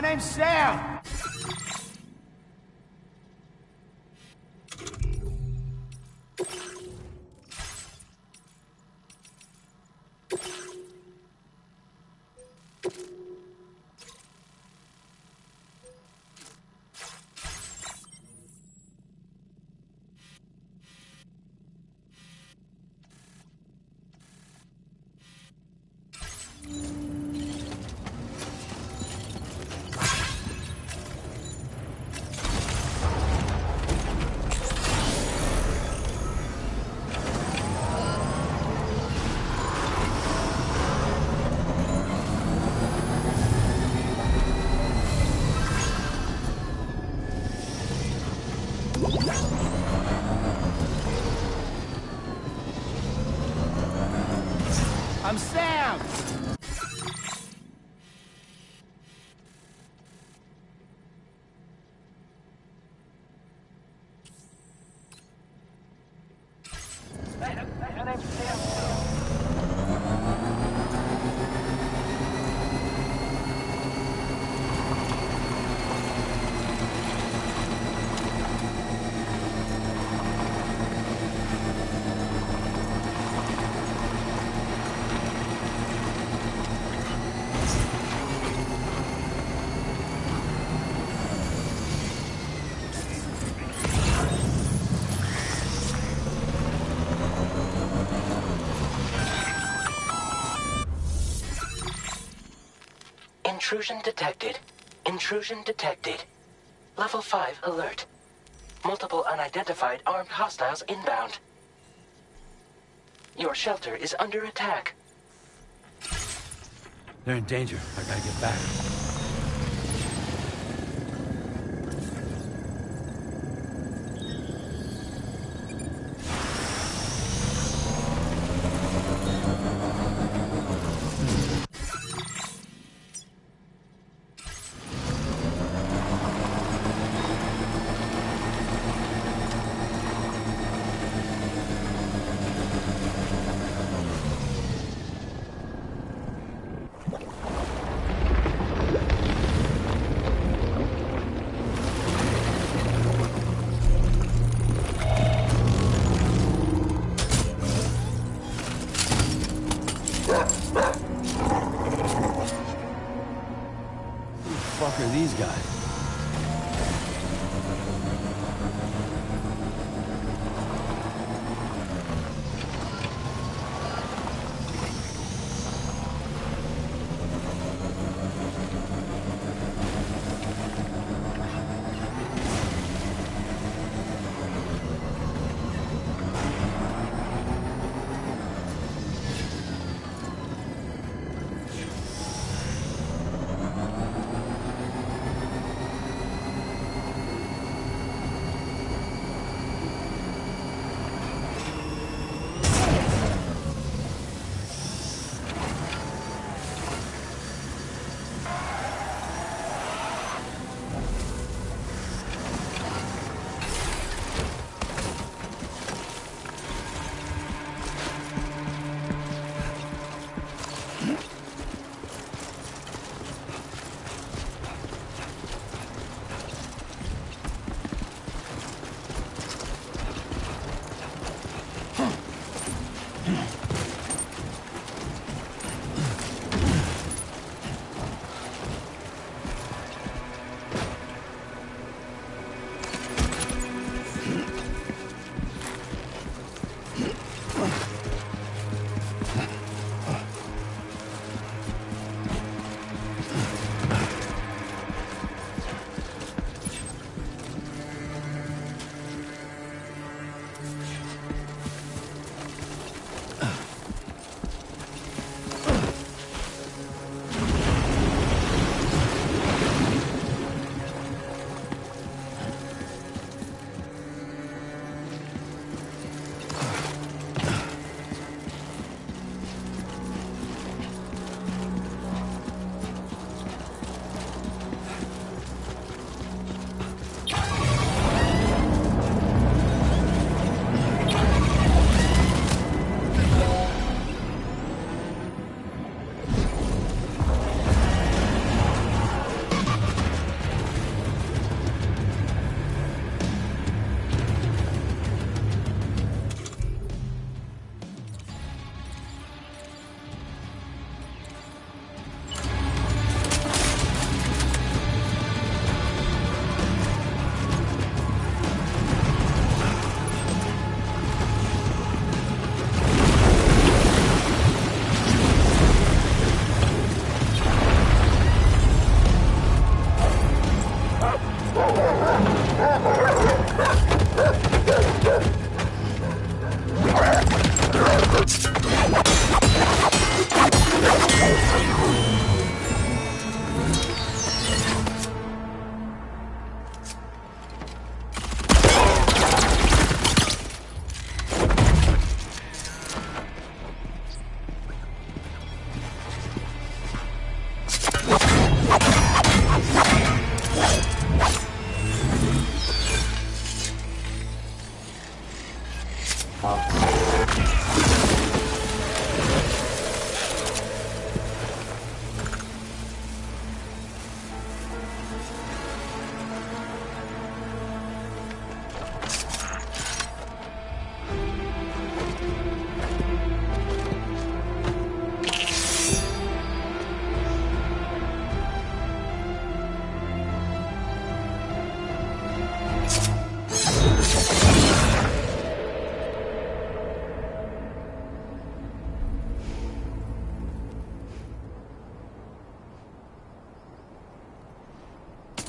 name's Sam. I'm Sam! My name's Sam. Intrusion detected. Intrusion detected. Level 5 alert. Multiple unidentified armed hostiles inbound. Your shelter is under attack. They're in danger. I gotta get back.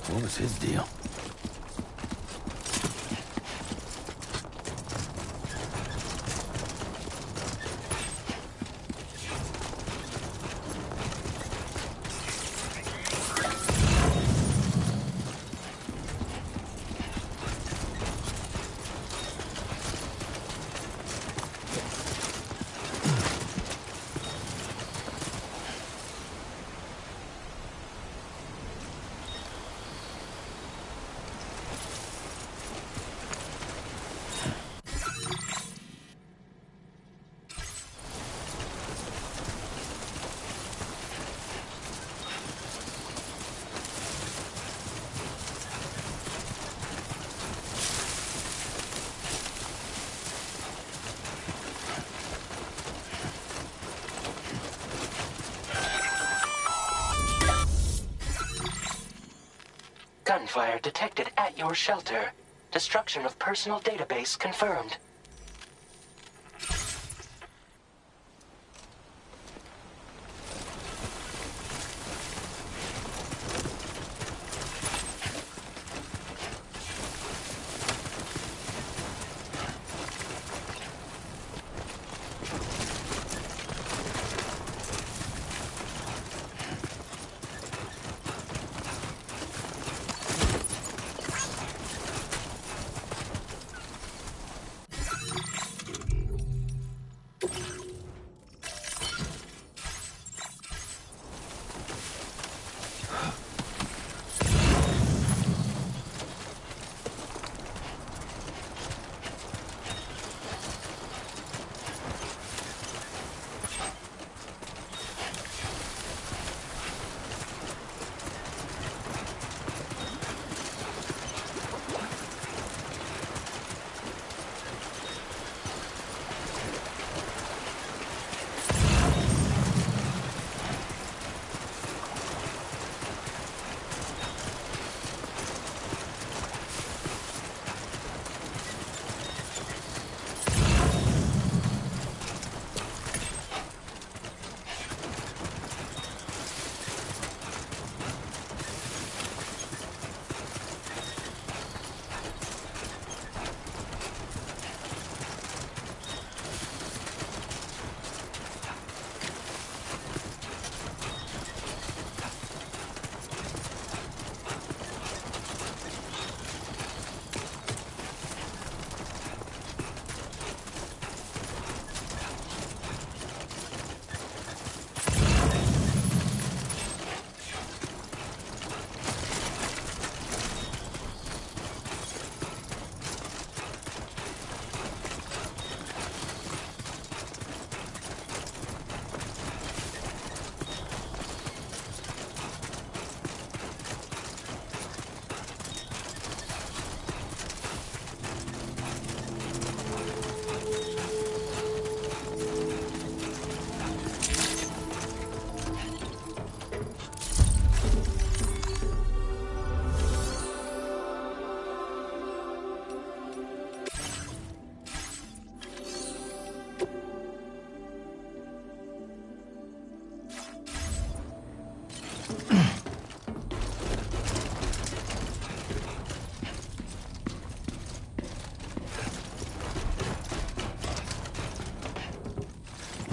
What was his deal? Gunfire detected at your shelter. Destruction of personal database confirmed.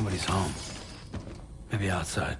Nobody's home. Maybe outside.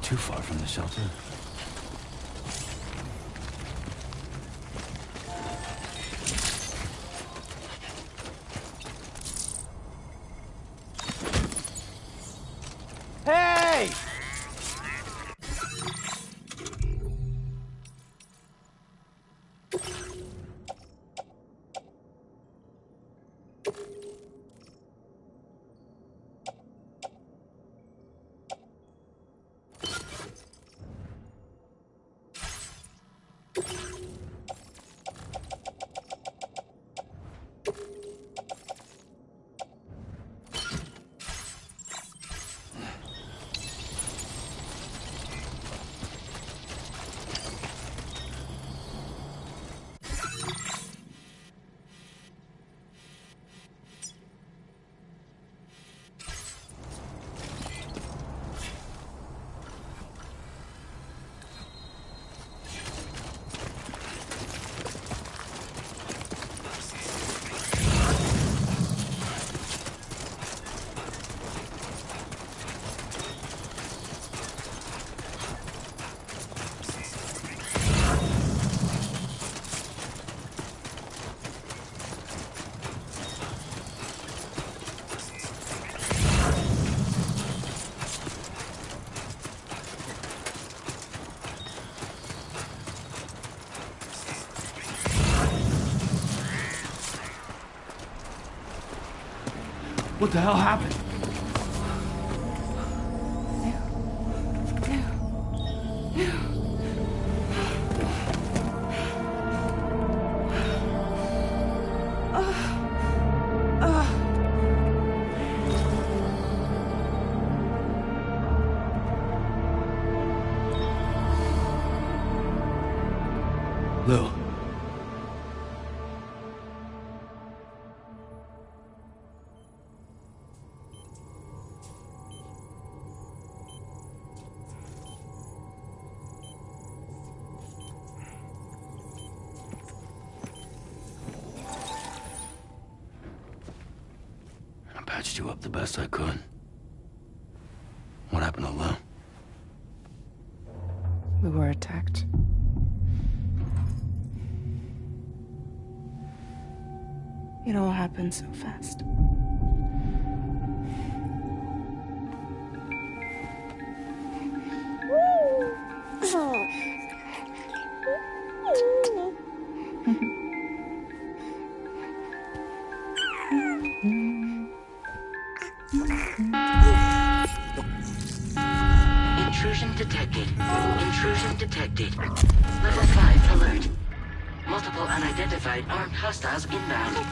too far from the shelter. Hey! What the hell happened? Lou. I patched you up the best I could. What happened to Lou? We were attacked. It all happened so fast. Intrusion detected. Intrusion detected. Level 5 alert. Multiple unidentified armed hostiles inbound.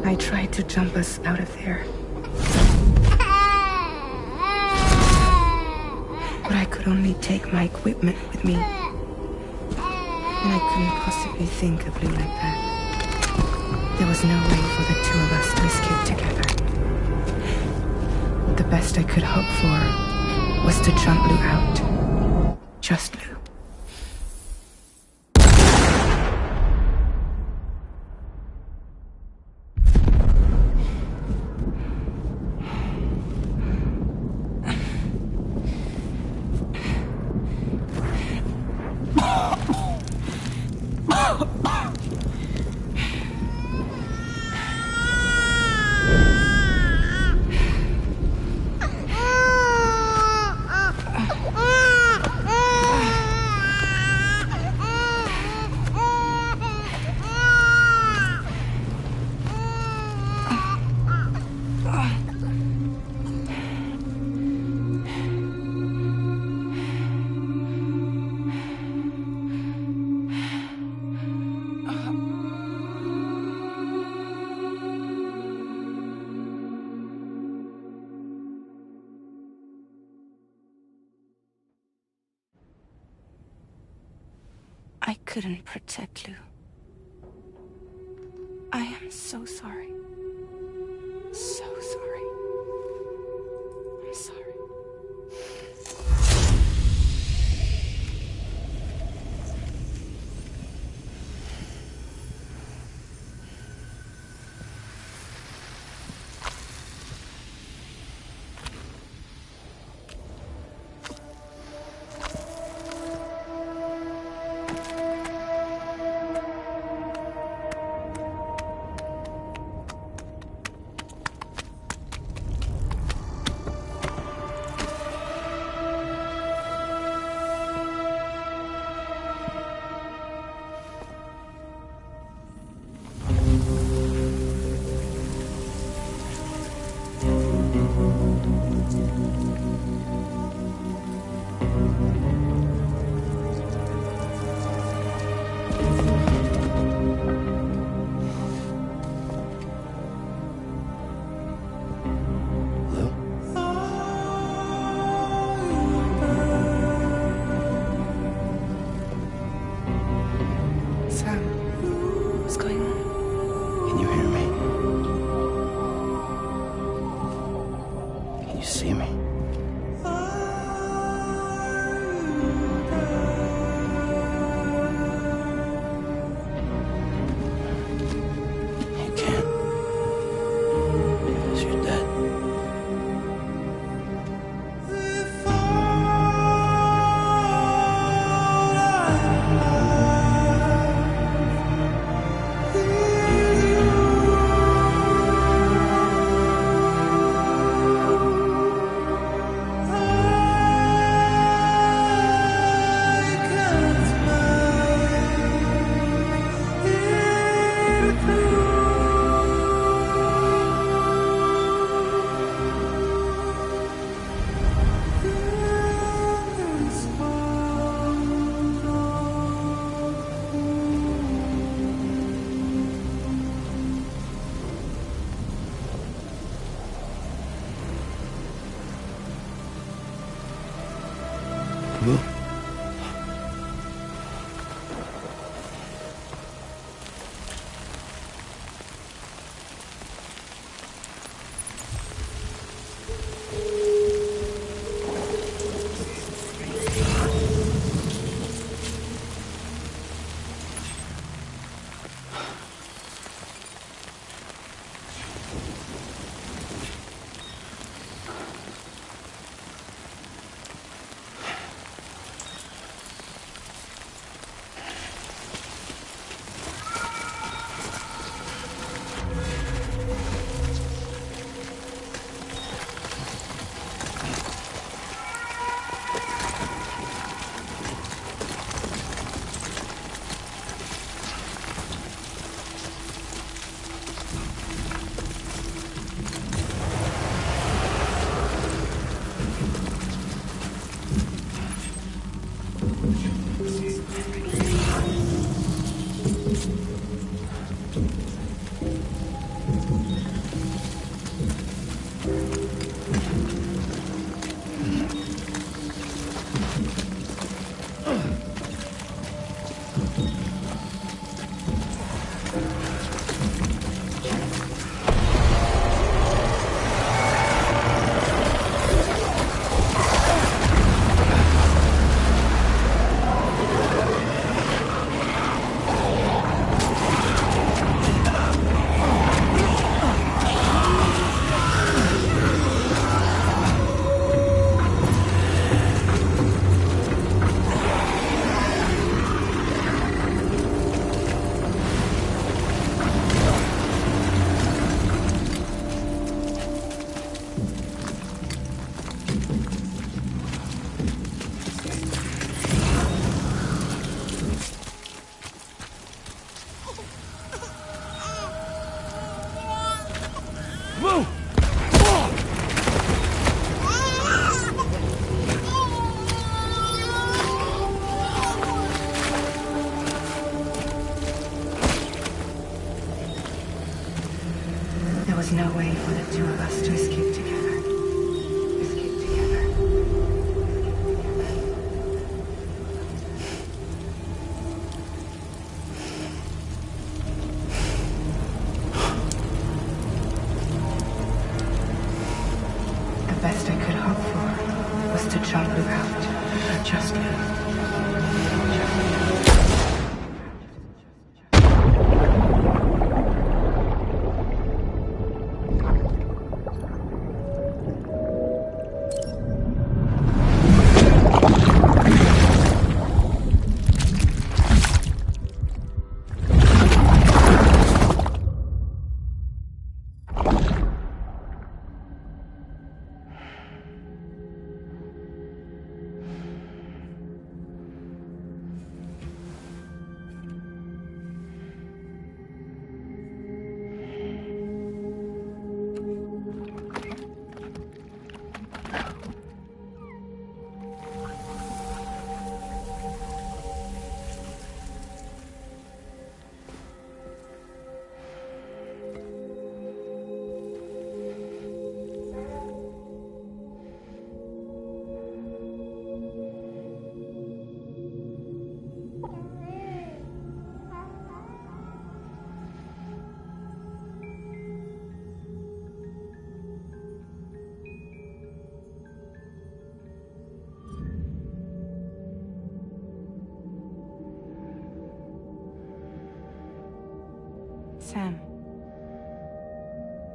I tried to jump us out of there. But I could only take my equipment with me. And I couldn't possibly think of Lou like that. There was no way for the two of us to escape together. The best I could hope for was to jump Lou out. Just Lou. I couldn't protect Lou. I am so sorry. So sorry. I'm sorry. no way for the two of us to escape together. Escape together. The best I could hope for was to jump you out. Just Sam,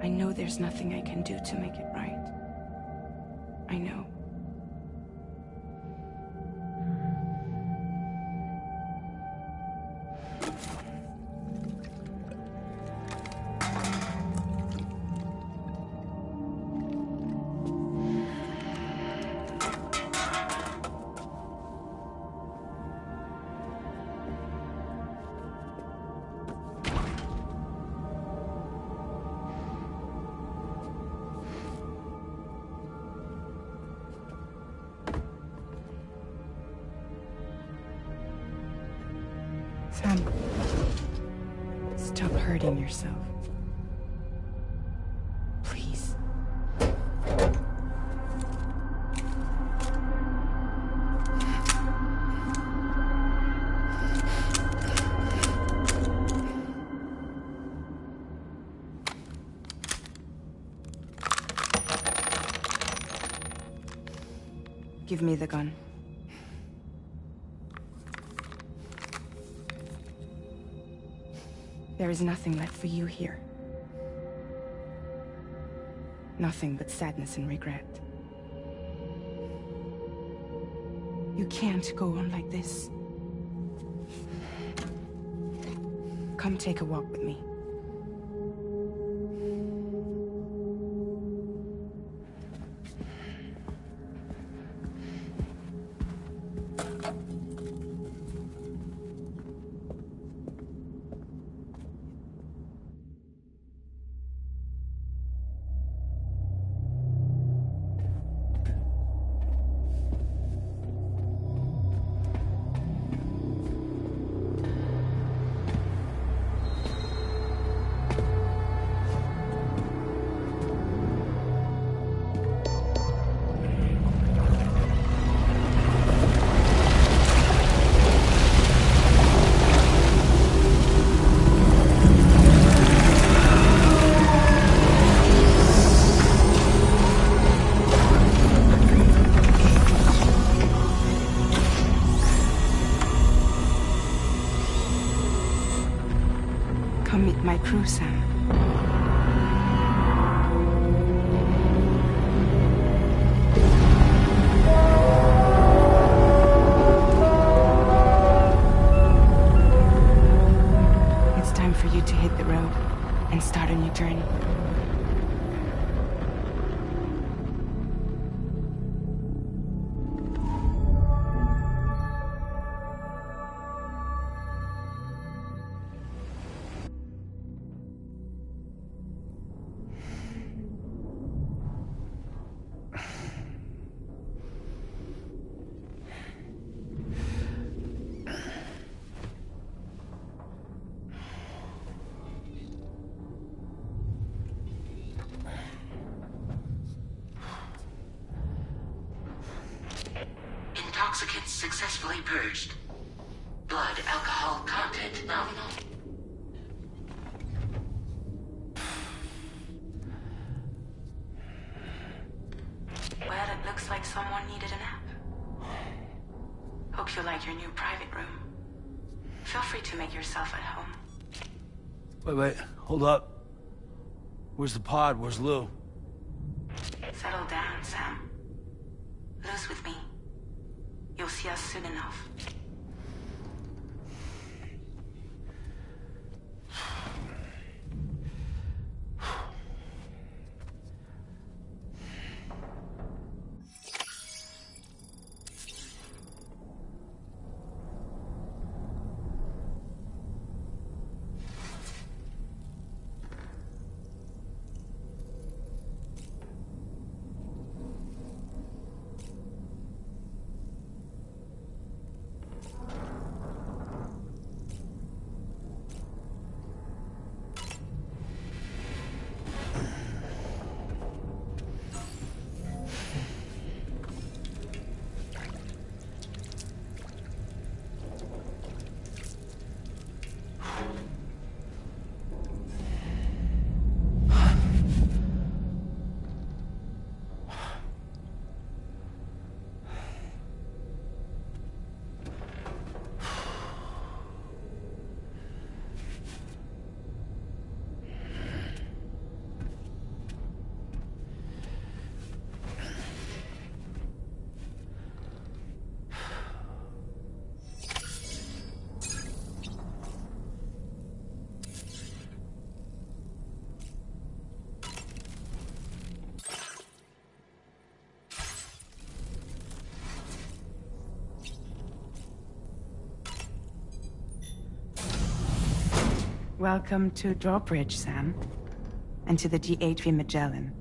I know there's nothing I can do to make it right. I know. Sam, stop hurting yourself. Please. Give me the gun. There is nothing left for you here. Nothing but sadness and regret. You can't go on like this. Come take a walk with me. Come meet my crew, Sam. It's time for you to hit the road and start a new journey. successfully purged. Blood alcohol content nominal. Well, it looks like someone needed a nap. Hope you like your new private room. Feel free to make yourself at home. Wait, hold up. Where's the pod? Where's Lou? Settle down, Sam. Lou's with me. You'll see us soon enough. Welcome to Drawbridge, Sam. And to the GHV Magellan,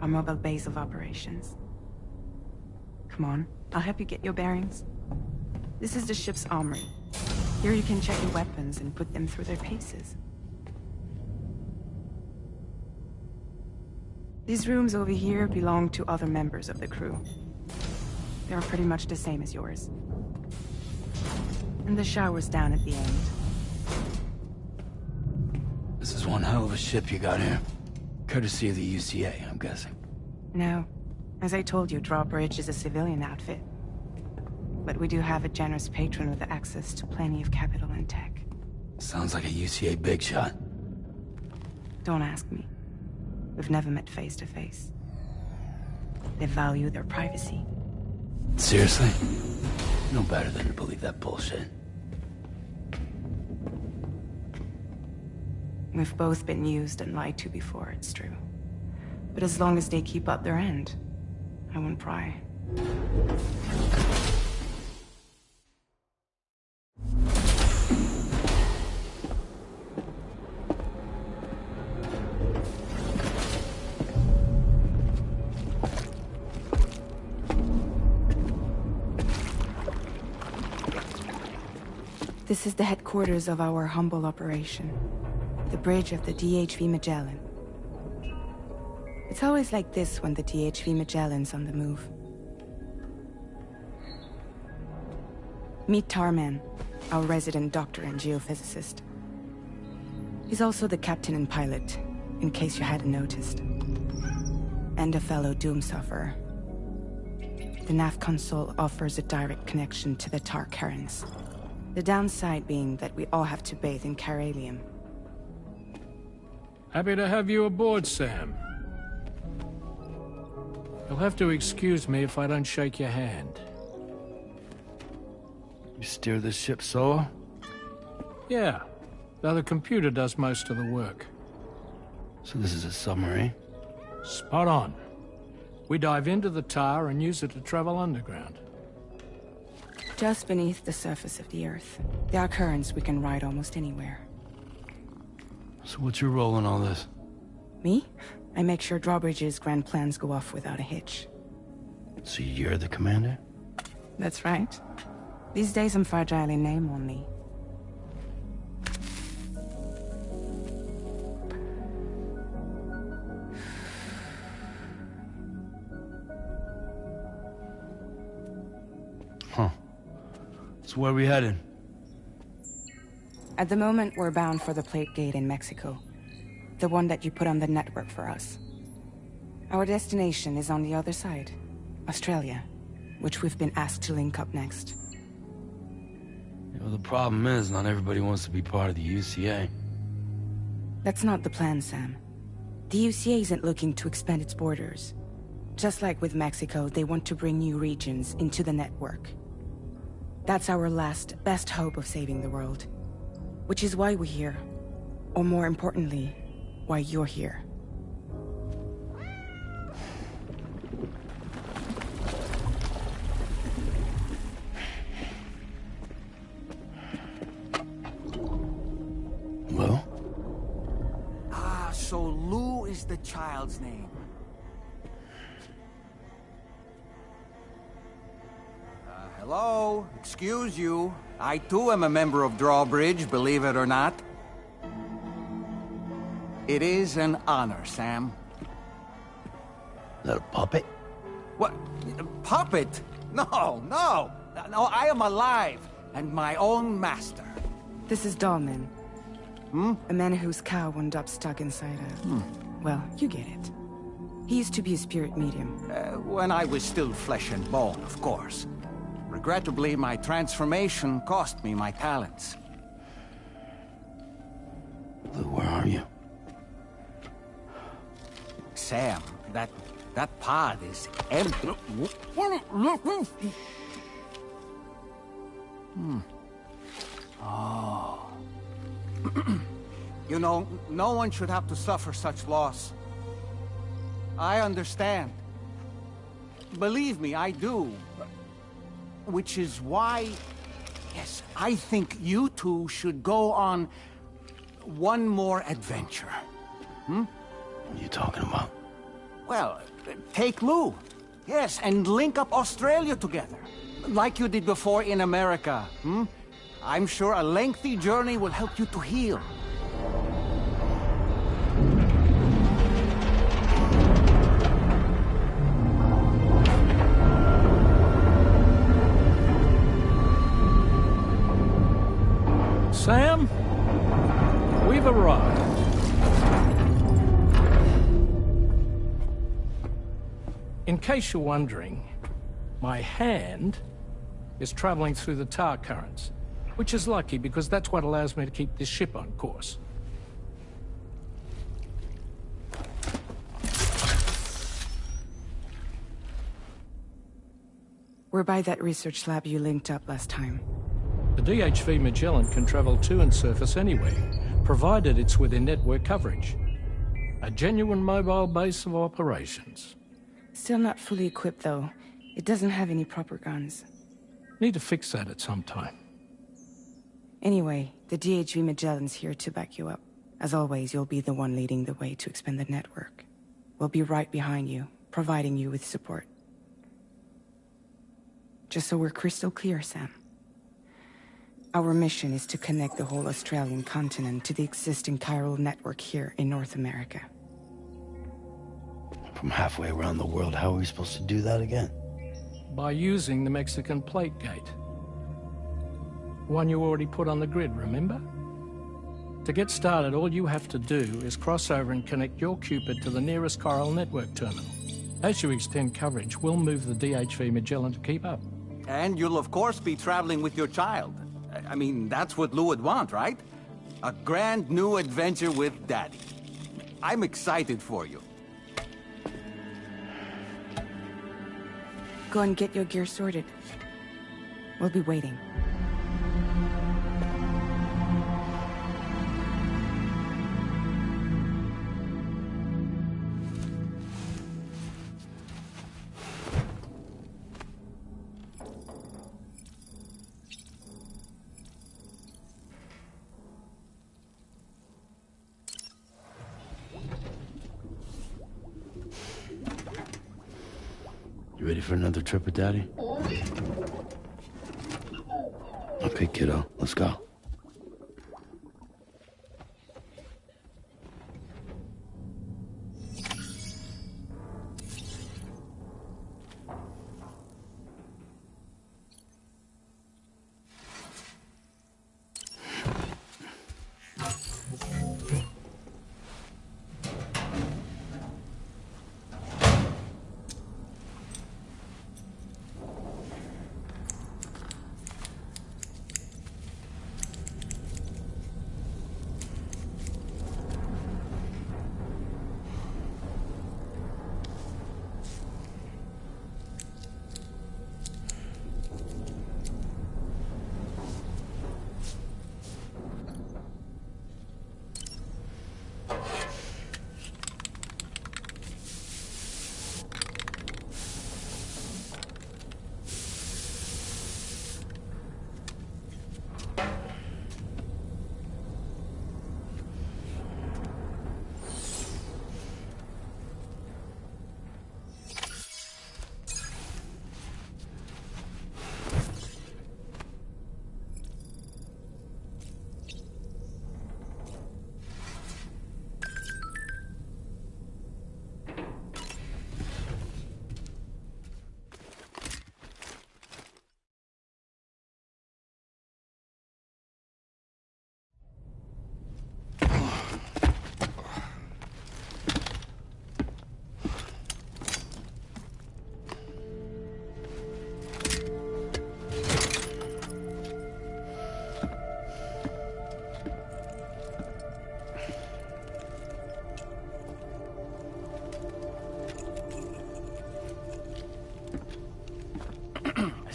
our mobile base of operations. Come on, I'll help you get your bearings. This is the ship's armory. Here you can check your weapons and put them through their paces. These rooms over here belong to other members of the crew. They're pretty much the same as yours. And the shower's down at the end. This is one hell of a ship you got here. Courtesy of the UCA, I'm guessing. No. As I told you, Drawbridge is a civilian outfit. But we do have a generous patron with access to plenty of capital and tech. Sounds like a UCA big shot. Don't ask me. We've never met face to face. They value their privacy. Seriously? No better than to believe that bullshit. We've both been used and lied to before, it's true. But as long as they keep up their end, I won't pry. This is the headquarters of our humble operation. The bridge of the DHV Magellan. It's always like this when the DHV Magellan's on the move. Meet Tarman, our resident doctor and geophysicist. He's also the captain and pilot, in case you hadn't noticed. And a fellow doom sufferer. The nav console offers a direct connection to the Tar currents. The downside being that we all have to bathe in caralium. Happy to have you aboard, Sam. You'll have to excuse me if I don't shake your hand. You steer this ship solo? Yeah, though the computer does most of the work. So this is a submarine? Spot on. We dive into the Tar and use it to travel underground. Just beneath the surface of the Earth. There are currents we can ride almost anywhere. So what's your role in all this? Me? I make sure Drawbridge's grand plans go off without a hitch. So you're the commander? That's right. These days I'm fragile in name only. Huh. So where are we headed? At the moment, we're bound for the Plate Gate in Mexico. The one that you put on the network for us. Our destination is on the other side, Australia, which we've been asked to link up next. You know, the problem is, not everybody wants to be part of the UCA. That's not the plan, Sam. The UCA isn't looking to expand its borders. Just like with Mexico, they want to bring new regions into the network. That's our last, best hope of saving the world. Which is why we're here. Or more importantly, why you're here. Well? Ah, so Lou is the child's name. Hello? Excuse you. I too am a member of Drawbridge, believe it or not. It is an honor, Sam. Is that a puppet? What? A puppet? No, no! No, I am alive, and my own master. This is Dahlman. A man whose cow wound up stuck inside a... Well, you get it. He used to be a spirit medium. When I was still flesh and bone, of course. Regrettably, my transformation cost me my talents. Lou, where are you? Sam, that pod is empty. Oh. You know, no one should have to suffer such loss. I understand. Believe me, I do. Which is why, yes, I think you two should go on one more adventure. What are you talking about? Well, take Lou. Yes, and link up Australia together. Like you did before in America. I'm sure a lengthy journey will help you to heal. Sam, we've arrived. In case you're wondering, my hand is traveling through the tar currents, which is lucky because that's what allows me to keep this ship on course. We're by that research lab you linked up last time. The DHV Magellan can travel to and surface anywhere, provided it's within network coverage. A genuine mobile base of operations. Still not fully equipped, though. It doesn't have any proper guns. Need to fix that at some time. Anyway, the DHV Magellan's here to back you up. As always, you'll be the one leading the way to expand the network. We'll be right behind you, providing you with support. Just so we're crystal clear, Sam. Our mission is to connect the whole Australian continent to the existing chiral network here in North America. From halfway around the world, how are we supposed to do that again? By using the Mexican Plate Gate. One you already put on the grid, remember? To get started, all you have to do is cross over and connect your Cupid to the nearest chiral network terminal. As you extend coverage, we'll move the DHV Magellan to keep up. And you'll of course be traveling with your child. I mean, that's what Lou would want, right? A grand new adventure with Daddy. I'm excited for you. Go and get your gear sorted. We'll be waiting. You ready for another trip with Daddy? Okay, kiddo, let's go.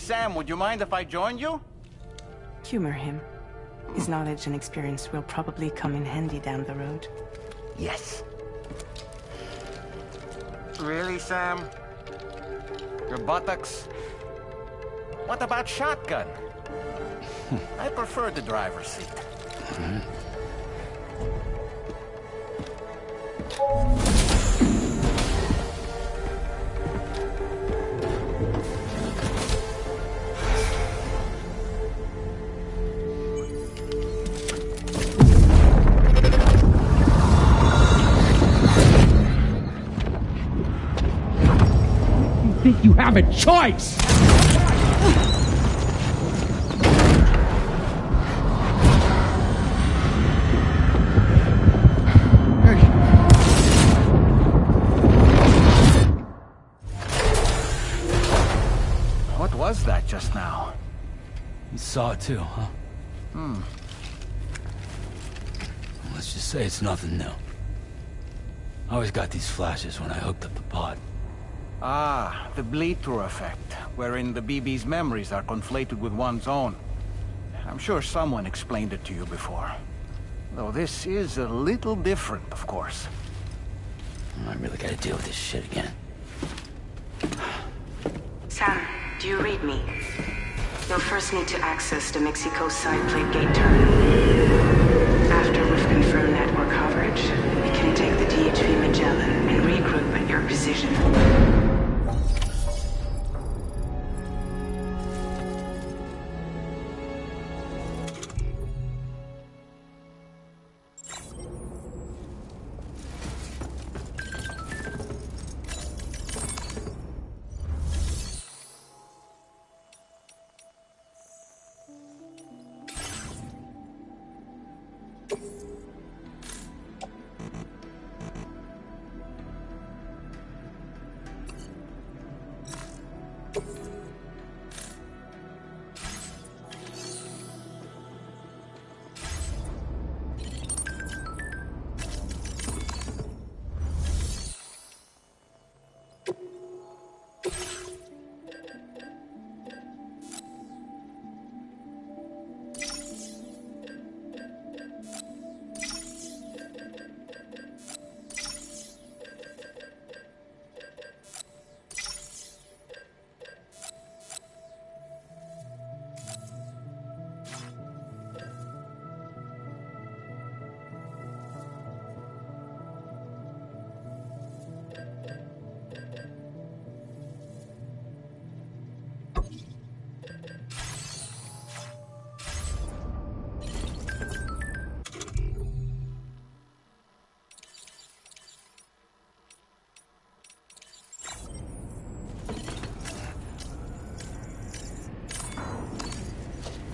Sam, would you mind if I joined you? Humor him. His knowledge and experience will probably come in handy down the road. Yes. Really, Sam? Your buttocks? What about shotgun? I prefer the driver's seat. Think you have a choice? What was that just now? You saw it too, huh? Let's just say it's nothing new. I always got these flashes when I hooked up the pod. Ah, the bleed-through effect, wherein the BB's memories are conflated with one's own. I'm sure someone explained it to you before. Though this is a little different, of course. I really gotta deal with this shit again. Sam, do you read me? You'll first need to access the Mexico side plate gate terminal. After we've confirmed network coverage, we can take the DHV Magellan and regroup at your position.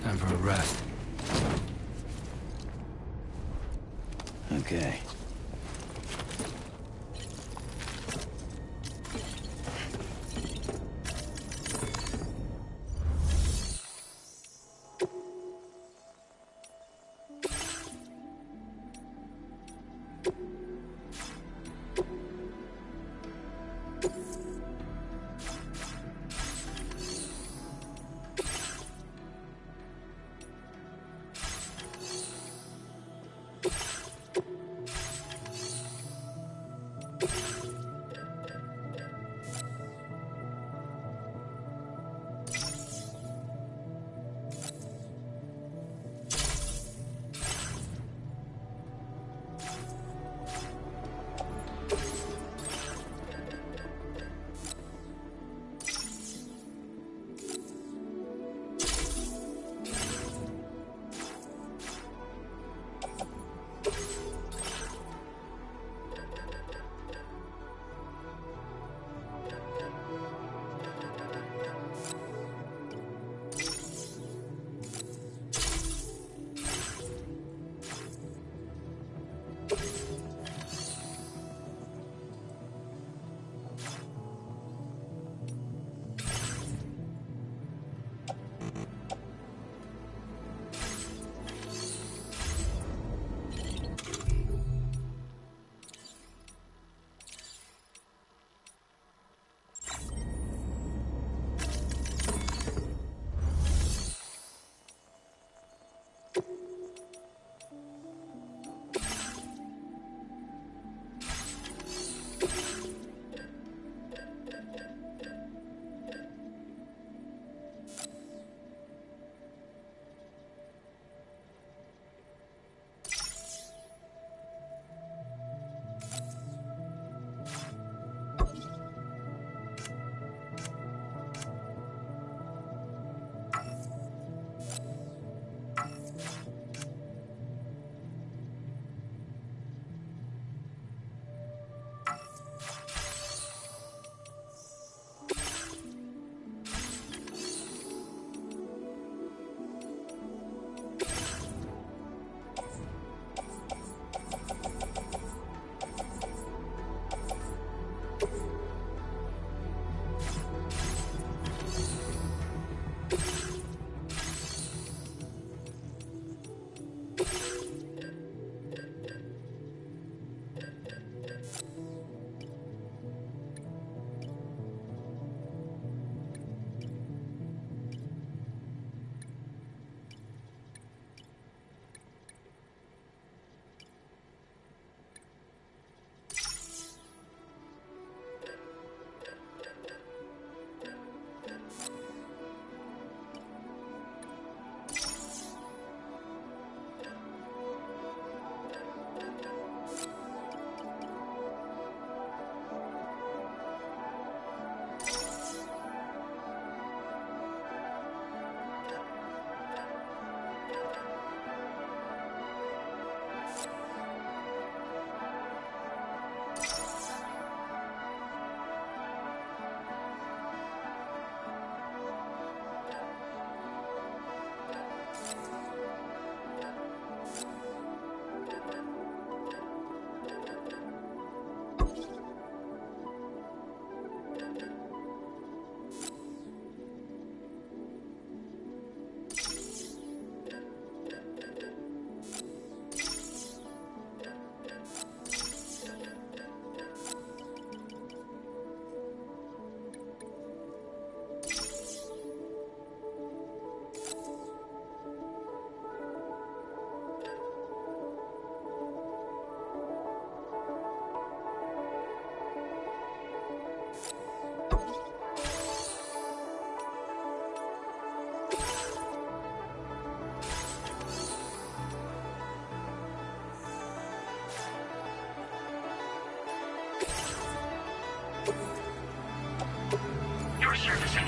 Time for a rest. Okay.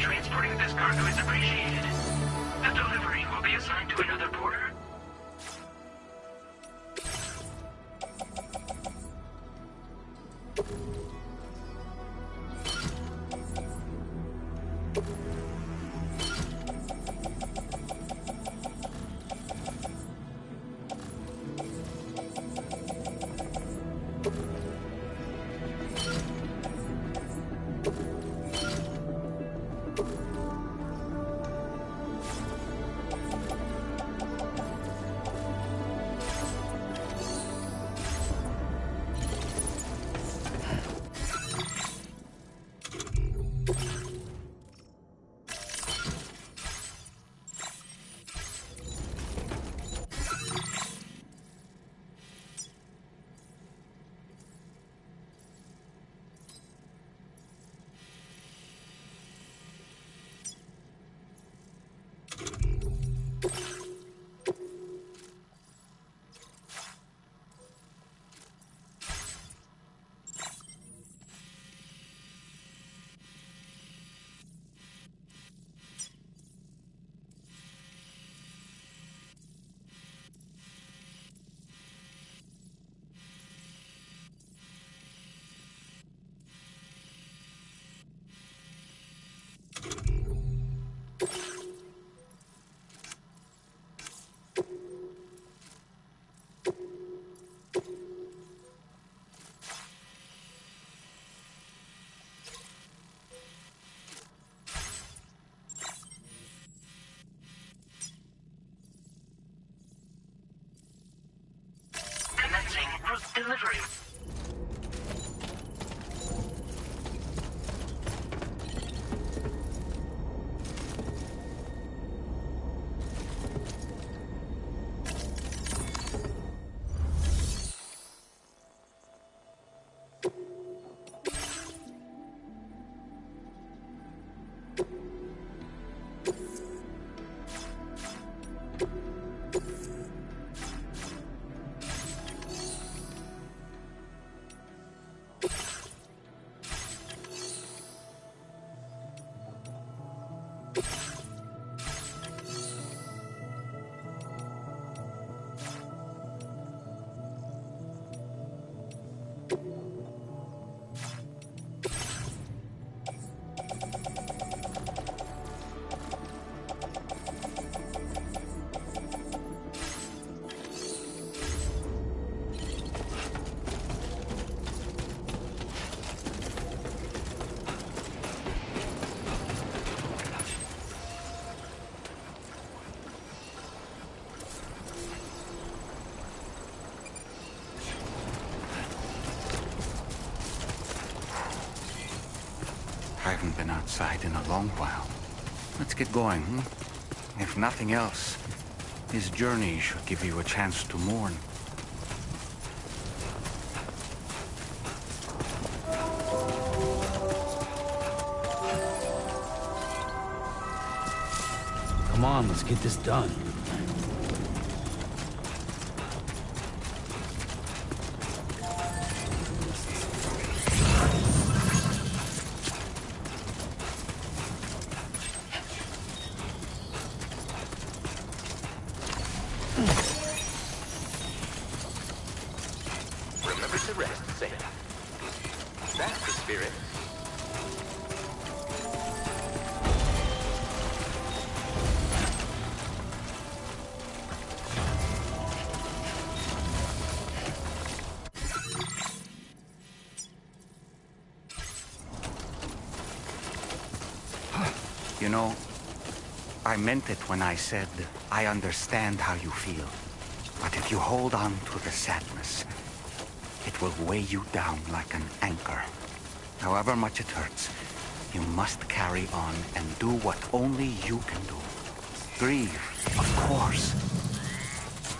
transporting this cargo is appreciated. The delivery will be assigned to another porter. Commencing route delivery. I haven't been outside in a long while. Let's get going, hmm? If nothing else, this journey should give you a chance to mourn. Come on, let's get this done. Remember to rest, Saint. That's the spirit. You know, I meant it when I said, I understand how you feel. But if you hold on to the sadness, it will weigh you down like an anchor. However much it hurts, you must carry on and do what only you can do. Grieve, of course.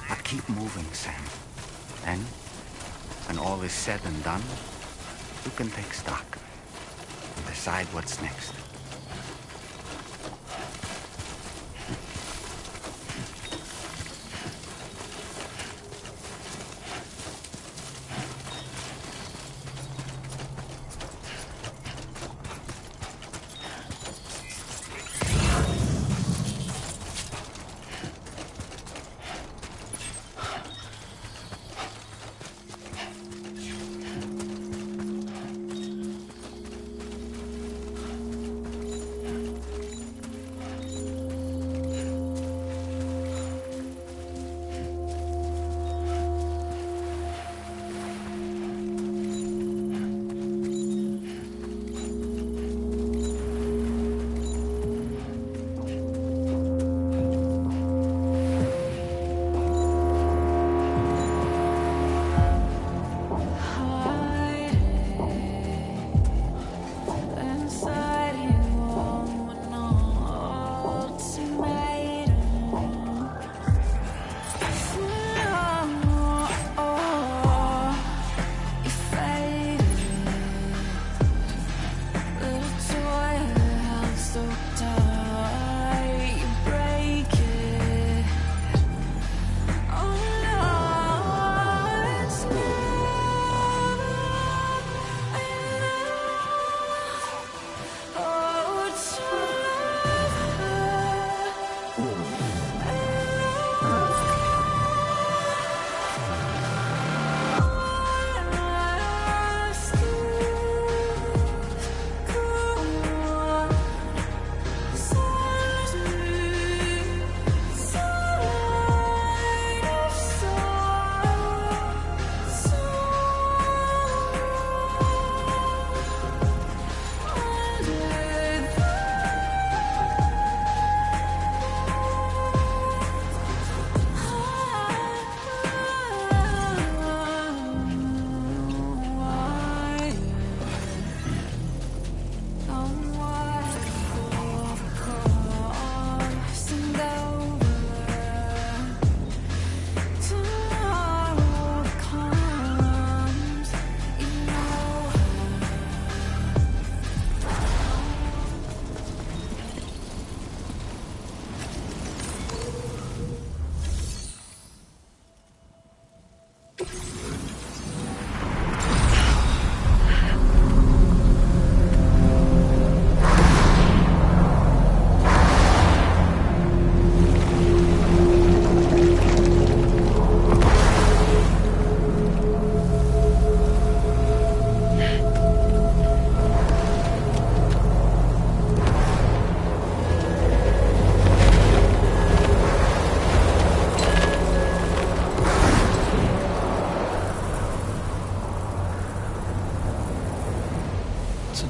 But keep moving, Sam. And when all is said and done, you can take stock and decide what's next.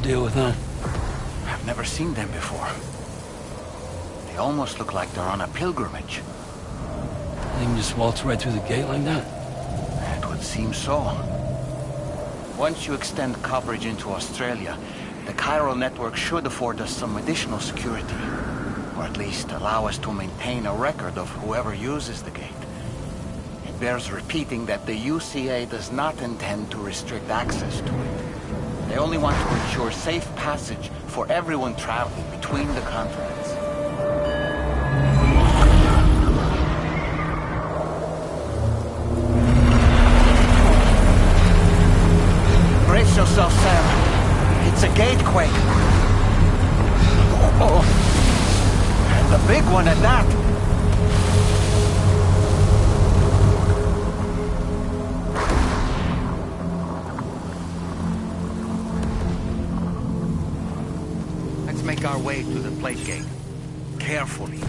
deal with them? I've never seen them before. They almost look like they're on a pilgrimage. They can just waltz right through the gate like that? It would seem so. Once you extend coverage into Australia, the chiral network should afford us some additional security. Or at least allow us to maintain a record of whoever uses the gate. It bears repeating that the UCA does not intend to restrict access to it. They only want to ensure safe passage for everyone traveling between the continents. Brace yourself, Sam. It's a gatequake. Oh, and a big one at that. Let's make our way to the plate gate. Carefully.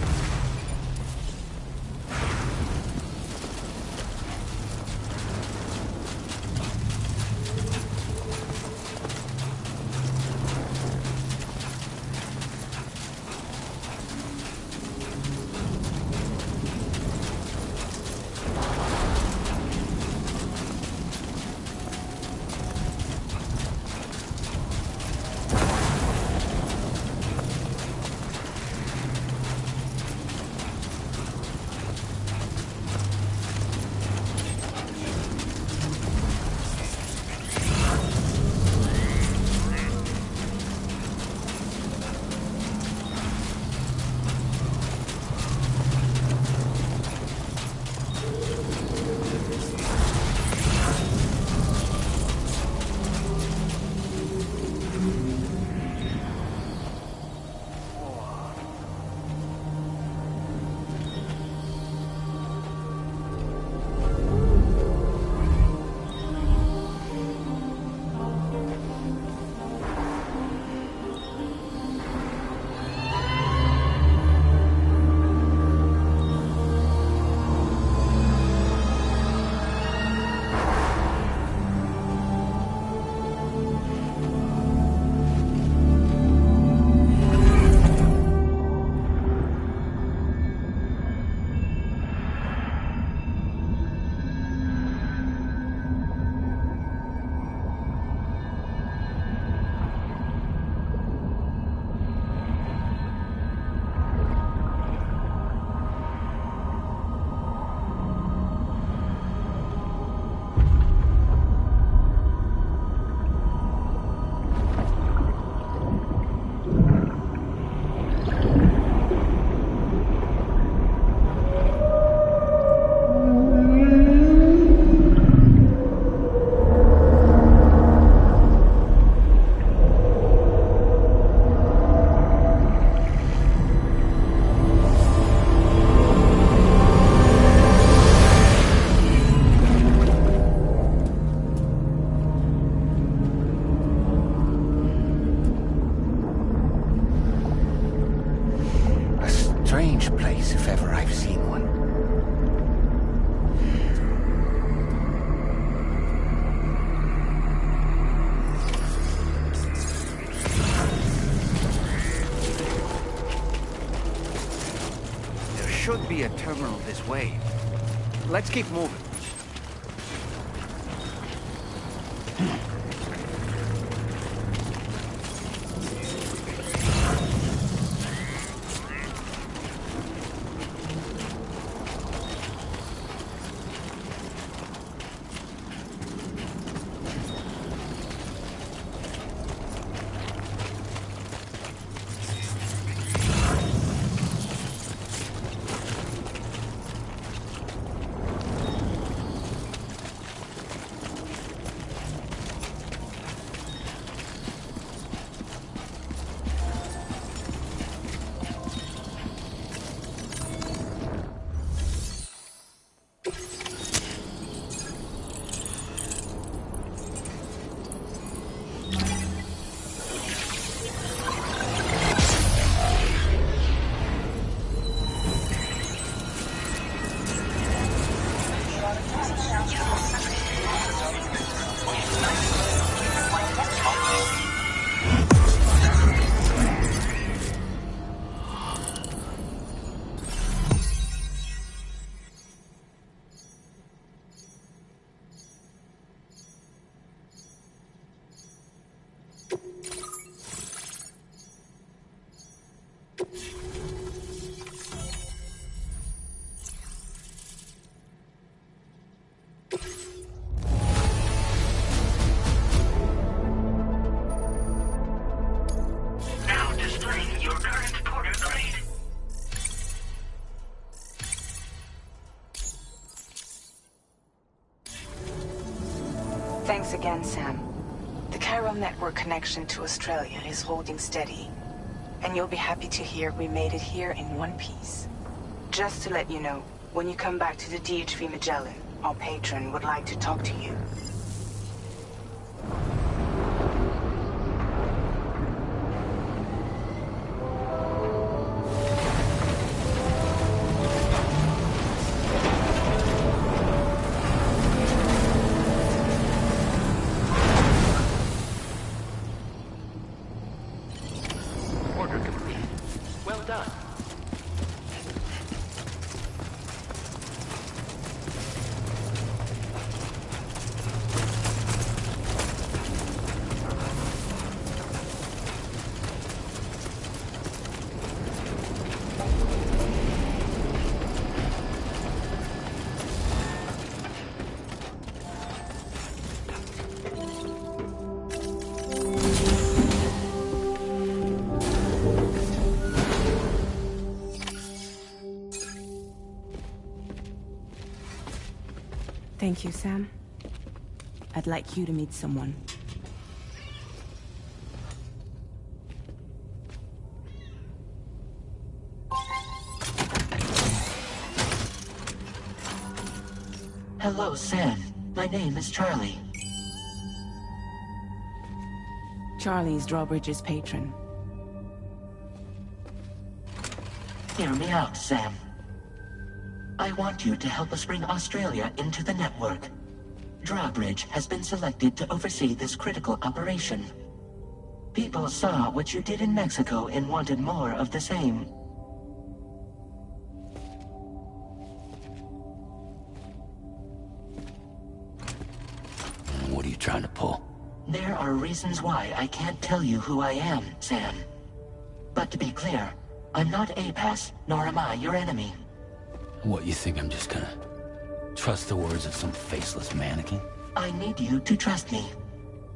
Strange place, if ever I've seen one. There should be a terminal this way. Let's keep moving. Thanks again, Sam. The chiral network connection to Australia is holding steady. And you'll be happy to hear we made it here in one piece. Just to let you know, when you come back to the DHV Magellan, our patron would like to talk to you. Order complete. Well done. Thank you, Sam. I'd like you to meet someone. Hello, Sam. My name is Charlie. Charlie's Drawbridge's patron. Hear me out, Sam. I want you to help us bring Australia into the network. Drawbridge has been selected to oversee this critical operation. People saw what you did in Mexico and wanted more of the same. What are you trying to pull? There are reasons why I can't tell you who I am, Sam. But to be clear, I'm not APAS, nor am I your enemy. What, you think I'm just gonna trust the words of some faceless mannequin? I need you to trust me.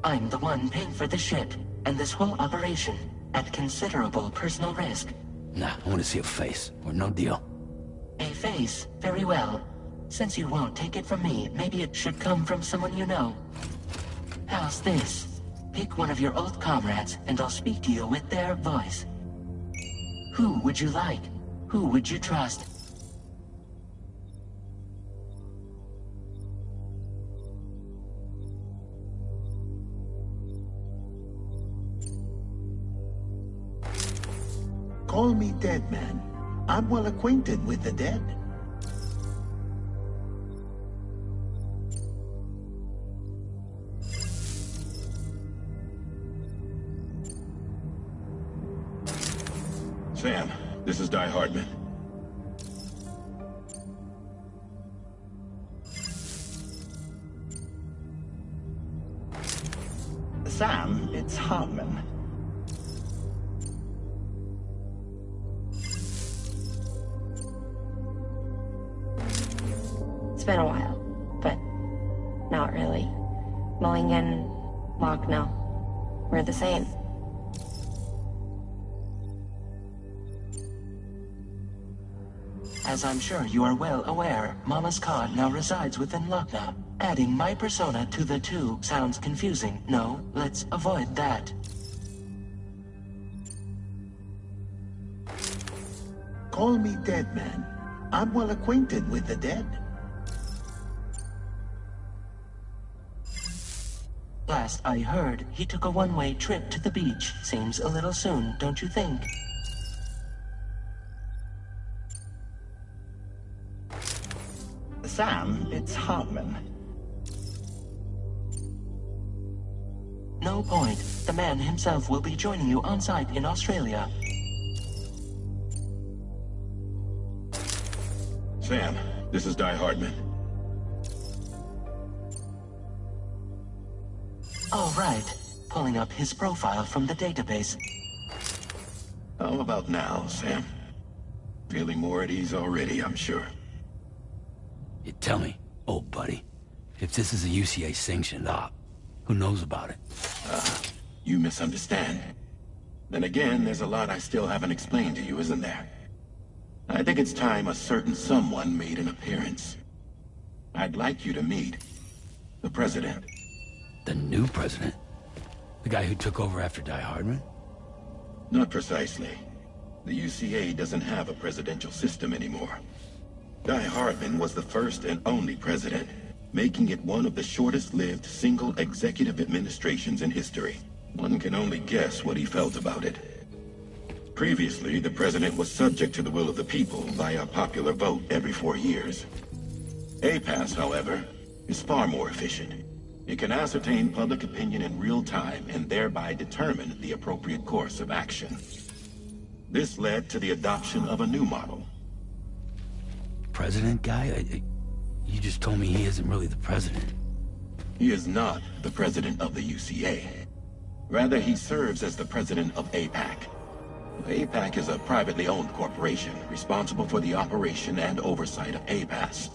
I'm the one paying for the ship, and this whole operation, at considerable personal risk. Nah, I want to see a face, or no deal. A face? Very well. Since you won't take it from me, maybe it should come from someone you know. How's this? Pick one of your old comrades, and I'll speak to you with their voice. Who would you like? Who would you trust? Call me Dead Man. I'm well acquainted with the dead. Sam, this is Die Hardman. Sam, it's Hardman. It's been a while, but not really. Mulligan, Lochno, we're the same. As I'm sure you are well aware, Mama's Khan now resides within Lochna. Adding my persona to the two sounds confusing. No, let's avoid that. Call me Dead Man. I'm well acquainted with the dead. Last I heard, he took a one-way trip to the beach. Seems a little soon, don't you think? Sam, it's Hardman. No point. The man himself will be joining you on site in Australia. Sam, this is Die Hardman. All right. Pulling up his profile from the database. How about now, Sam? Feeling more at ease already, I'm sure. You tell me, old buddy, if this is a UCA-sanctioned op, who knows about it? You misunderstand. Then again, there's a lot I still haven't explained to you, isn't there? I think it's time a certain someone made an appearance. I'd like you to meet the President. The new president? The guy who took over after Die Hardman? Not precisely. The UCA doesn't have a presidential system anymore. Die Hardman was the first and only president, making it one of the shortest-lived single executive administrations in history. One can only guess what he felt about it. Previously, the president was subject to the will of the people via popular vote every 4 years. APAS, however, is far more efficient. It can ascertain public opinion in real time and thereby determine the appropriate course of action. This led to the adoption of a new model. President guy? You just told me he isn't really the president. He is not the president of the UCA. Rather, he serves as the president of APAC. APAC is a privately owned corporation responsible for the operation and oversight of APAS,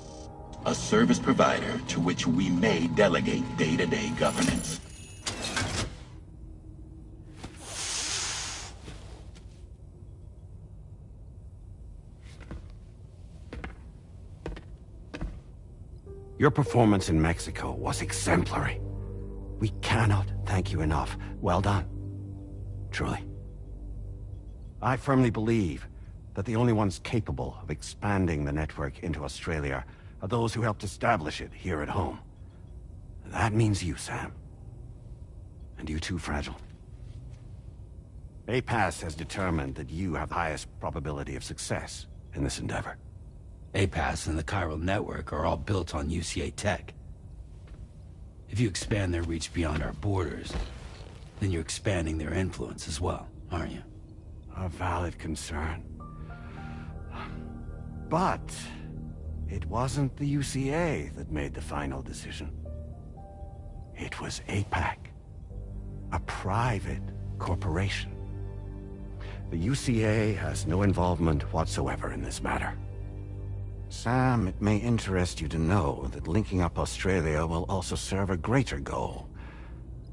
a service provider to which we may delegate day-to-day governance. Your performance in Mexico was exemplary. We cannot thank you enough. Well done. Truly. I firmly believe that the only ones capable of expanding the network into Australia are those who helped establish it here at home. That means you, Sam. And you too, Fragile. APAS has determined that you have the highest probability of success in this endeavor. APAS and the chiral network are all built on UCA tech. If you expand their reach beyond our borders, then you're expanding their influence as well, aren't you? A valid concern. But it wasn't the UCA that made the final decision. It was APAC, a private corporation. The UCA has no involvement whatsoever in this matter. Sam, it may interest you to know that linking up Australia will also serve a greater goal.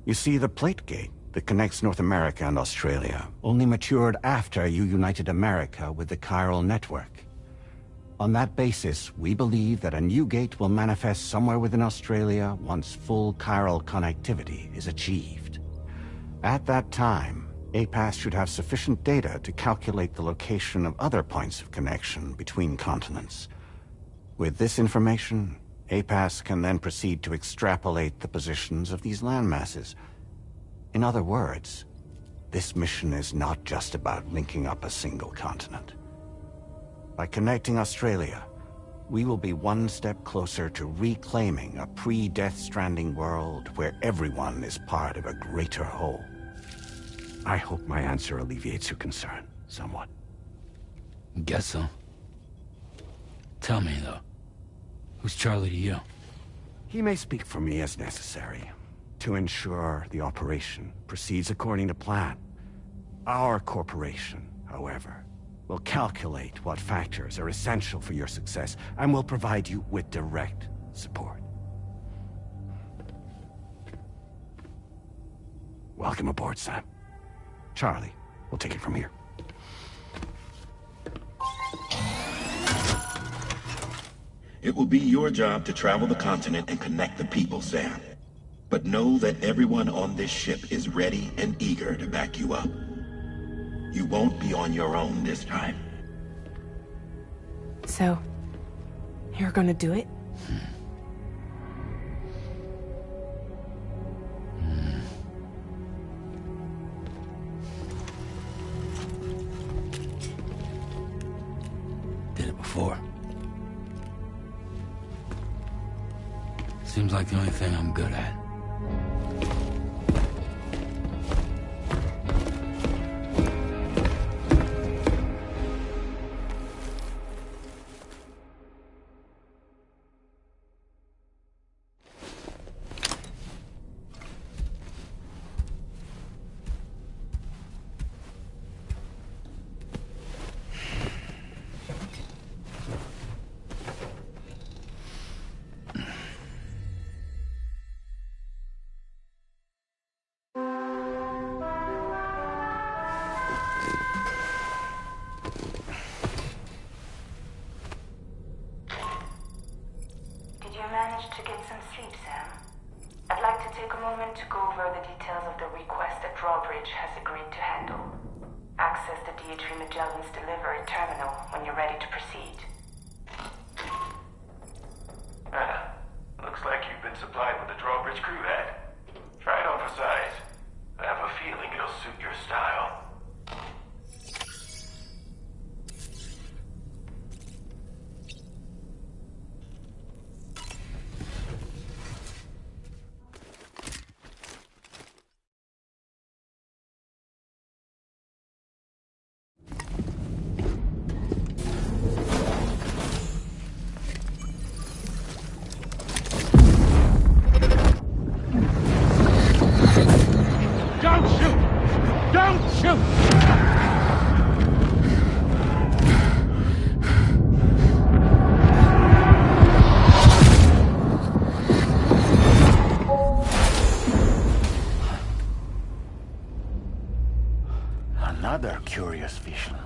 You see, the plate gate that connects North America and Australia only matured after you united America with the chiral network. On that basis, we believe that a new gate will manifest somewhere within Australia once full chiral connectivity is achieved. At that time, APAS should have sufficient data to calculate the location of other points of connection between continents. With this information, APAS can then proceed to extrapolate the positions of these landmasses. In other words, this mission is not just about linking up a single continent. By connecting Australia, we will be one step closer to reclaiming a pre-Death Stranding world where everyone is part of a greater whole. I hope my answer alleviates your concern somewhat. Guess so. Tell me, though, who's Charlie to you? He may speak for me as necessary to ensure the operation proceeds according to plan. Our corporation, however, will calculate what factors are essential for your success and will provide you with direct support. Welcome aboard, Sam. Charlie, we'll take it from here. It will be your job to travel the continent and connect the people, Sam. But know that everyone on this ship is ready and eager to back you up. You won't be on your own this time. So, you're gonna do it? Did it before. Seems like the only thing I'm good at. take a moment to go over the details of the request that Drawbridge has agreed to handle. Access the D.H.V. Magellan's delivery terminal when you're ready to proceed. Looks like you've been supplied with the Drawbridge crew head. Try it on for size. I have a feeling it'll suit your style. Another curious vision.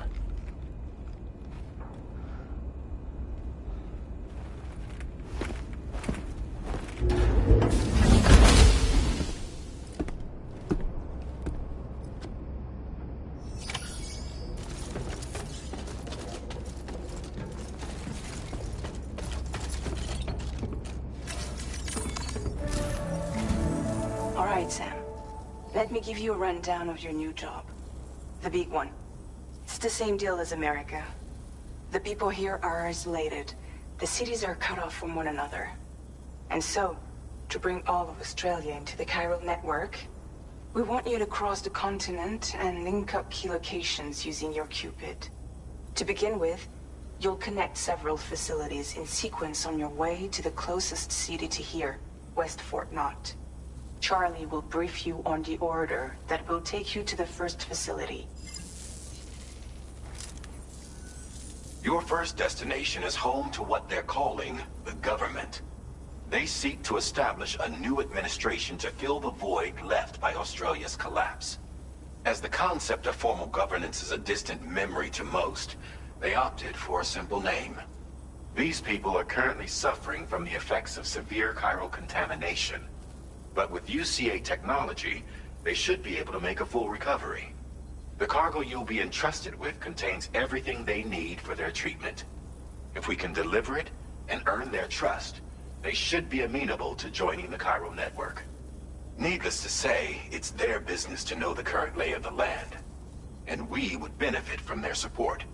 All right, Sam. Let me give you a rundown of your new job. The big one. It's the same deal as America. The people here are isolated. The cities are cut off from one another. And so, to bring all of Australia into the chiral network, we want you to cross the continent and link up key locations using your Cupid. To begin with, you'll connect several facilities in sequence on your way to the closest city to here, West Fort Knott. Charlie will brief you on the order that will take you to the first facility. Your first destination is home to what they're calling the government. They seek to establish a new administration to fill the void left by Australia's collapse. As the concept of formal governance is a distant memory to most, they opted for a simple name. These people are currently suffering from the effects of severe chiral contamination. But with UCA technology, they should be able to make a full recovery. The cargo you'll be entrusted with contains everything they need for their treatment. If we can deliver it and earn their trust, they should be amenable to joining the chiral network. Needless to say, it's their business to know the current lay of the land, and we would benefit from their support.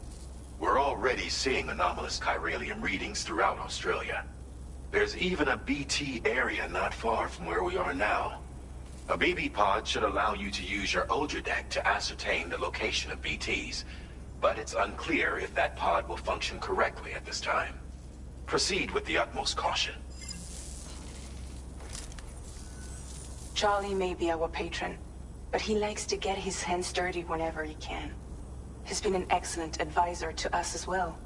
We're already seeing anomalous chiralium readings throughout Australia. There's even a BT area not far from where we are now. A BB pod should allow you to use your Ultra deck to ascertain the location of BTs, but it's unclear if that pod will function correctly at this time. Proceed with the utmost caution. Charlie may be our patron, but he likes to get his hands dirty whenever he can. He's been an excellent advisor to us as well.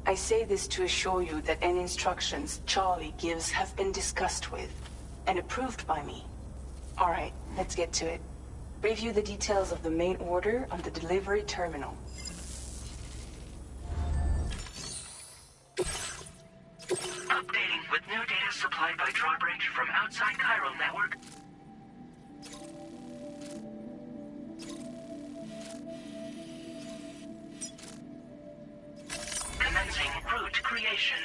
I say this to assure you that any instructions Charlie gives have been discussed with and approved by me. All right, let's get to it. Review the details of the main order on the delivery terminal. Updating with new data supplied by Drawbridge from outside chiral network. Commencing route creation.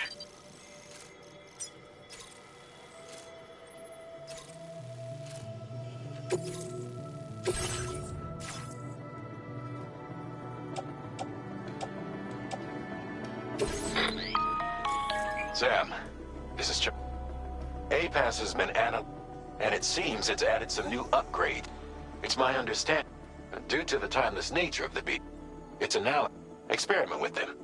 Sam, this is APAS has been analyzed, and it seems it's added some new upgrade. It's my understanding, due to the timeless nature of the beast, it's a now experiment with them.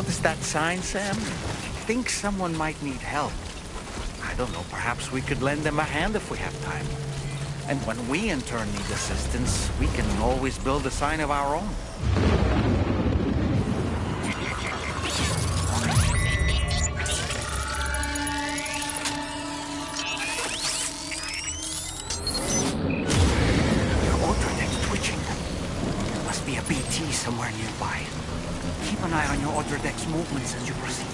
Notice that sign, Sam? I think someone might need help. I don't know, perhaps we could lend them a hand if we have time. And when we in turn need assistance, we can always build a sign of our own. Your auto deck's twitching. There must be a BT somewhere nearby. Keep an eye on your other deck's movements as you proceed.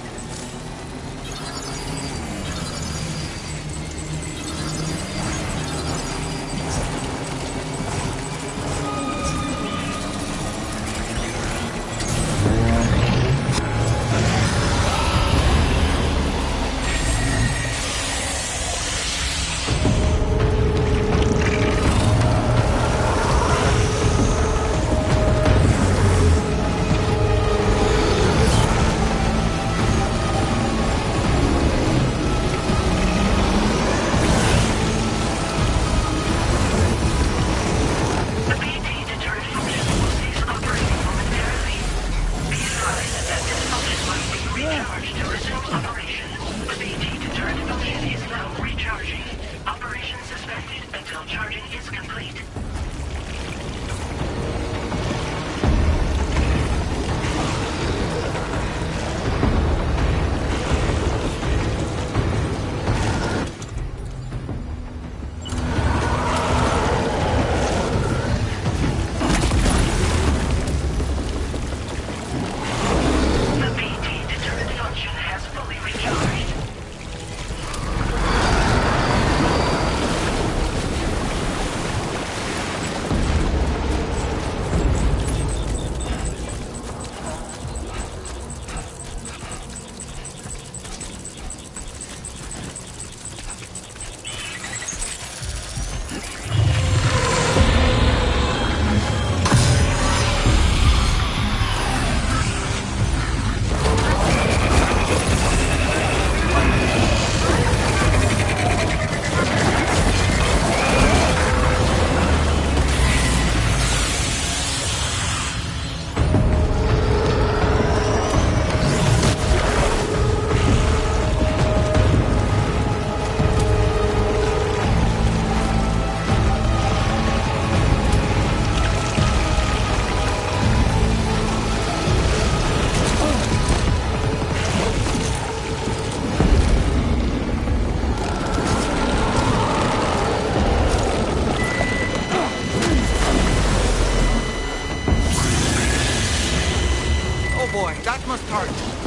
Oh boy, that must hurt.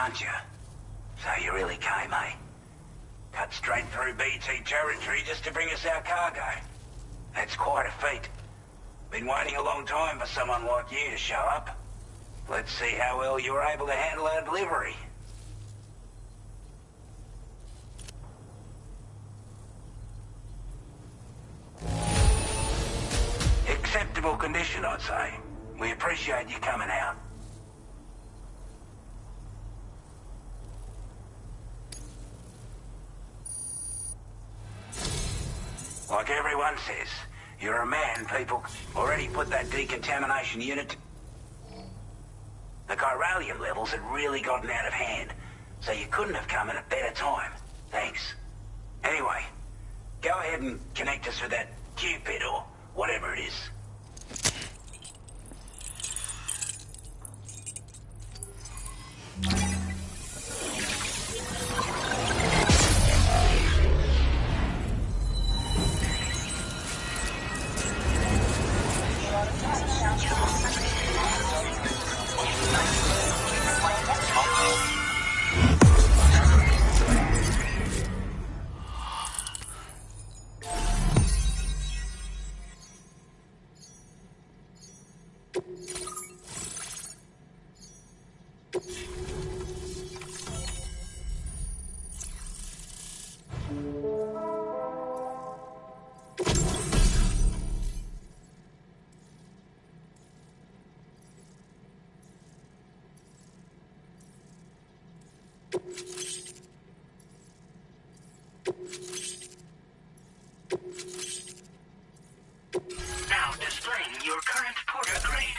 aren't you? So you really came, eh? Cut straight through BT territory just to bring us our cargo. That's quite a feat. Been waiting a long time for someone like you to show up. Let's see how well you were able to handle our delivery. Acceptable condition, I'd say. We appreciate you coming out. Like everyone says, you're a man, people. Already put that decontamination unit... The chiralium levels had really gotten out of hand, so you couldn't have come at a better time. Thanks. Anyway, go ahead and connect us with that Cupid or whatever it is. Now displaying your current porter grade.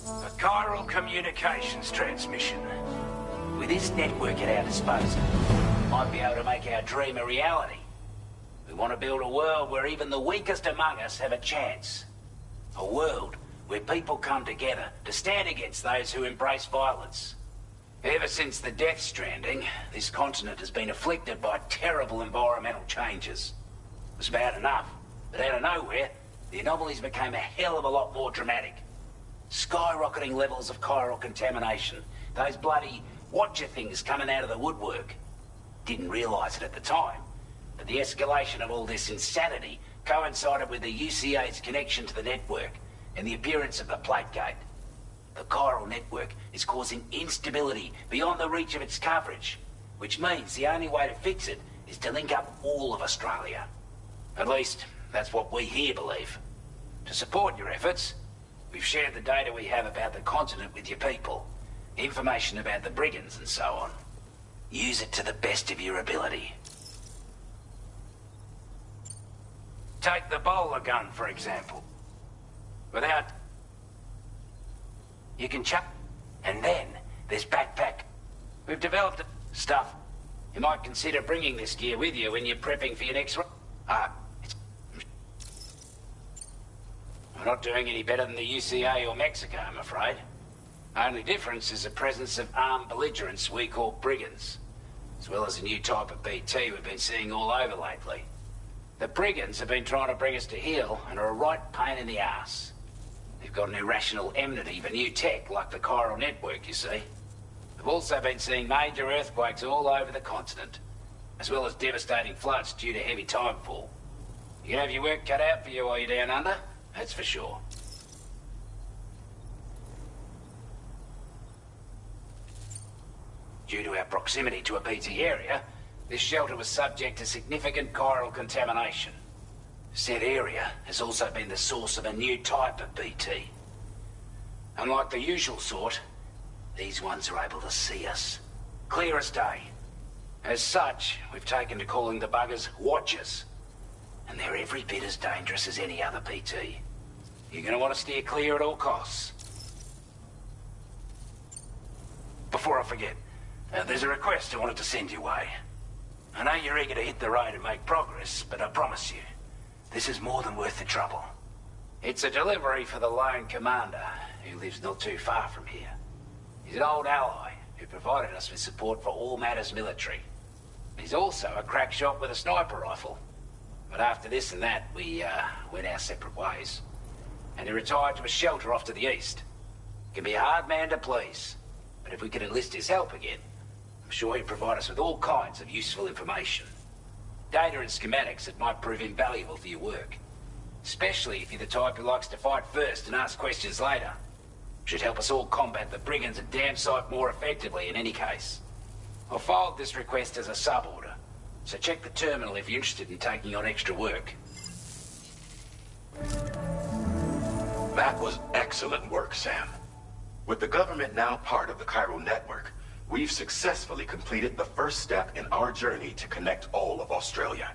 A chiral communications transmission. With this network at our disposal, we might be able to make our dream a reality. We want to build a world where even the weakest among us have a chance. A world where people come together to stand against those who embrace violence. Ever since the Death Stranding, this continent has been afflicted by terrible environmental changes. It was bad enough, but out of nowhere, the anomalies became a hell of a lot more dramatic. Skyrocketing levels of chiral contamination, those bloody watcher things coming out of the woodwork. Didn't realise it at the time, but the escalation of all this insanity coincided with the UCA's connection to the network and the appearance of the plate gate. The chiral network is causing instability beyond the reach of its coverage, which means the only way to fix it is to link up all of Australia. At least, that's what we here believe. To support your efforts, we've shared the data we have about the continent with your people, information about the brigands and so on. Use it to the best of your ability. Take the bowler gun, for example. Without... You can chuck... And then, there's backpack. We've developed stuff. You might consider bringing this gear with you when you're prepping for your next... We're not doing any better than the UCA or Mexico, I'm afraid. Only difference is the presence of armed belligerents we call brigands, as well as a new type of BT we've been seeing all over lately. The brigands have been trying to bring us to heel and are a right pain in the ass. They've got an irrational enmity for new tech, like the chiral network, you see. We've also been seeing major earthquakes all over the continent, as well as devastating floods due to heavy timefall. You can have your work cut out for you while you're down under, that's for sure. Due to our proximity to a BT area, this shelter was subject to significant chiral contamination. Said area has also been the source of a new type of BT. Unlike the usual sort, these ones are able to see us. Clear as day. As such, we've taken to calling the buggers Watchers. And they're every bit as dangerous as any other BT. You're gonna want to steer clear at all costs. Before I forget, there's a request I wanted to send your way. I know you're eager to hit the road and make progress, but I promise you, this is more than worth the trouble. It's a delivery for the lone commander, who lives not too far from here. He's an old ally who provided us with support for all matters military. He's also a crack shot with a sniper rifle. But after this and that, we went our separate ways. And he retired to a shelter off to the east. Can be a hard man to please. But if we could enlist his help again, I'm sure he'd provide us with all kinds of useful information. Data and schematics that might prove invaluable for your work. Especially if you're the type who likes to fight first and ask questions later. Should help us all combat the brigands a damn sight more effectively in any case. I filed this request as a sub-order, so check the terminal if you're interested in taking on extra work. That was excellent work, Sam. With the government now part of the Chiral network, we've successfully completed the first step in our journey to connect all of Australia.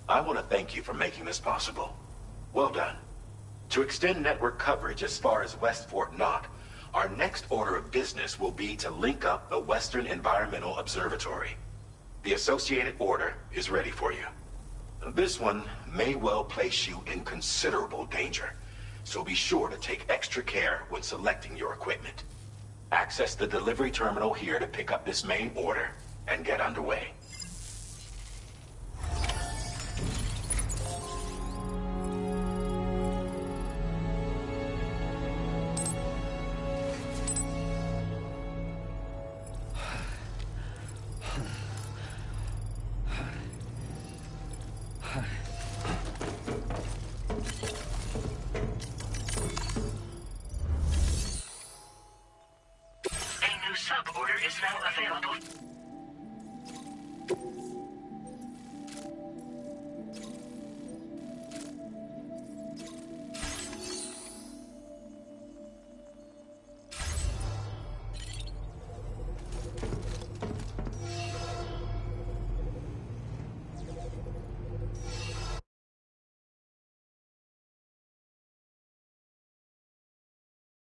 I want to thank you for making this possible. Well done. To extend network coverage as far as West Fort Knott, our next order of business will be to link up the Western Environmental Observatory. The associated order is ready for you. This one may well place you in considerable danger, so be sure to take extra care when selecting your equipment. Access the delivery terminal here to pick up this main order and get underway.